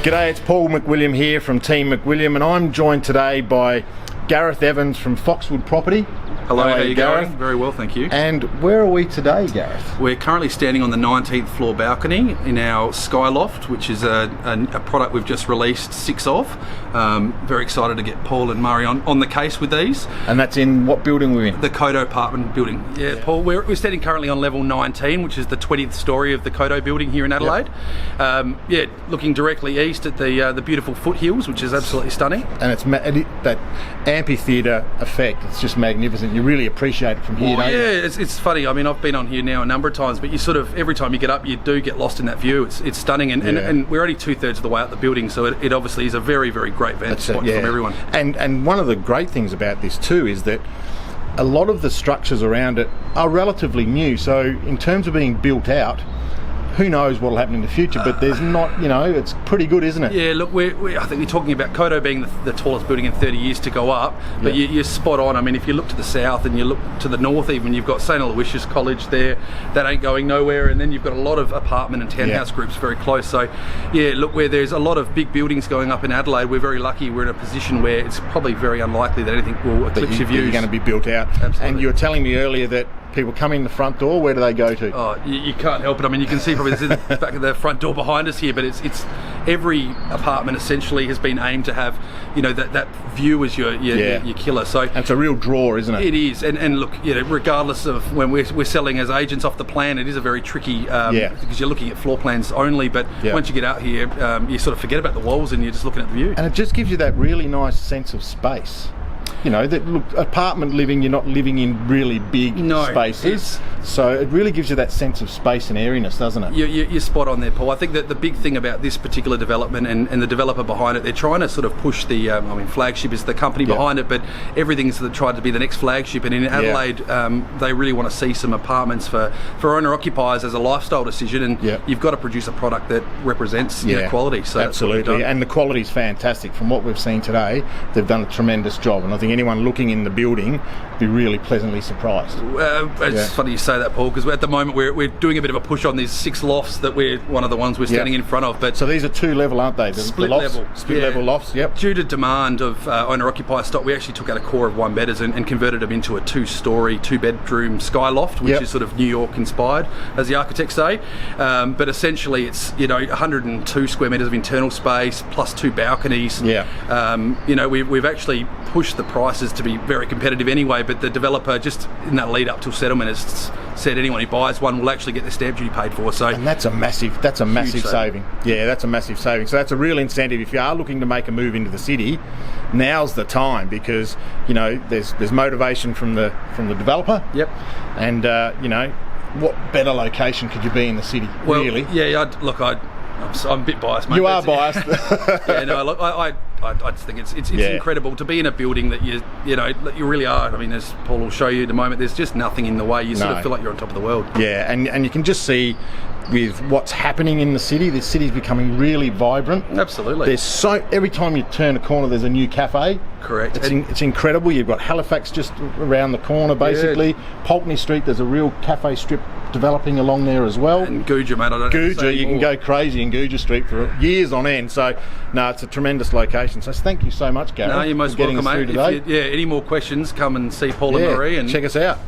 G'day, it's Paul McWilliam here from Team McWilliam, and I'm joined today by Gareth Evans from Foxwood Property. Hello, how are you going? Very well, thank you. And where are we today, Gareth? We're currently standing on the 19th floor balcony in our Sky Loft, which is a product we've just released 6 of. Very excited to get Paul and Murray on the case with these. And that's in what building we're in? The Kodo Apartment building. Yeah, Paul, we're standing currently on level 19, which is the 20th story of the Kodo building here in Adelaide. Yep. Looking directly east at the beautiful foothills, which is absolutely stunning. And it's that amphitheatre effect, it's just magnificent. You really appreciate it from here, don't you? Yeah, it's funny. I mean, I've been on here now a number of times, but you sort of, every time you get up, you do get lost in that view. It's stunning, and we're only 2/3 of the way up the building, so it obviously is a very, very great vantage spot from everyone. And one of the great things about this too is that a lot of the structures around it are relatively new, so in terms of being built out, who knows what will happen in the future, but there's not, it's pretty good, isn't it? Yeah, look, I think we're talking about Kodo being the tallest building in 30 years to go up, but you're spot on. I mean, if you look to the south and you look to the north even, you've got St Aloysius College there, that ain't going nowhere, and then you've got a lot of apartment and townhouse groups very close. So, yeah, look, where there's a lot of big buildings going up in Adelaide, we're very lucky. We're in a position where it's probably very unlikely that anything will eclipse your views. You're going to be built out. Absolutely. And you were telling me earlier that people come in the front door, where do they go to? Oh, you can't help it. I mean, you can see probably this is the back of the front door behind us here, but it's every apartment essentially has been aimed to have, that view as your killer. So and it's a real draw, isn't it? It is, and look, regardless of when we're selling as agents off the plan, it is a very tricky because you're looking at floor plans only. But once you get out here, you sort of forget about the walls and you're just looking at the view. And it just gives you that really nice sense of space. That apartment living, you're not living in really big spaces, so it really gives you that sense of space and airiness, doesn't it? You're spot on there, Paul. I think that the big thing about this particular development and the developer behind it, they're trying to sort of push the, Flagship is the company behind it, but everything's tried to be the next flagship, and in Adelaide, they really want to see some apartments for owner-occupiers as a lifestyle decision, and you've got to produce a product that represents quality. So absolutely, and the quality's fantastic. From what we've seen today, they've done a tremendous job, and I think anyone looking in the building be really pleasantly surprised. It's funny you say that, Paul, because at the moment we're doing a bit of a push on these 6 lofts that we're one of the ones we're standing in front of. But so these are 2-level, aren't they? Split level lofts. Yep. Due to demand of owner-occupier stock, we actually took out a core of 1-bedders and converted them into a 2-story, 2-bedroom sky loft, which is sort of New York inspired, as the architects say. But essentially, it's 102 square metres of internal space plus 2 balconies. We've actually pushed the prices to be very competitive anyway, but the developer, just in that lead up till settlement, has said anyone who buys one will actually get the stamp duty paid for. So, and that's a massive saving. Yeah, that's a massive saving. So that's a real incentive. If you are looking to make a move into the city, now's the time, because there's motivation from the developer. Yep. And what better location could you be in the city? Well, really? Yeah. I'm a bit biased, mate. You are biased. I just think it's incredible to be in a building that you really are. I mean, as Paul will show you in a moment, there's just nothing in the way. You sort of feel like you're on top of the world. Yeah, and you can just see with what's happening in the city's becoming really vibrant. Absolutely. Every time you turn a corner, there's a new cafe. Correct. It's incredible. You've got Halifax just around the corner, basically. Pulteney Street, there's a real cafe strip developing along there as well. And Guja, mate, you can go crazy in Guja Street for years on end. So, no, it's a tremendous location. So thank you so much, Gareth. No, you're most welcome, mate. Any more questions, come and see Paul and Marie. And check us out.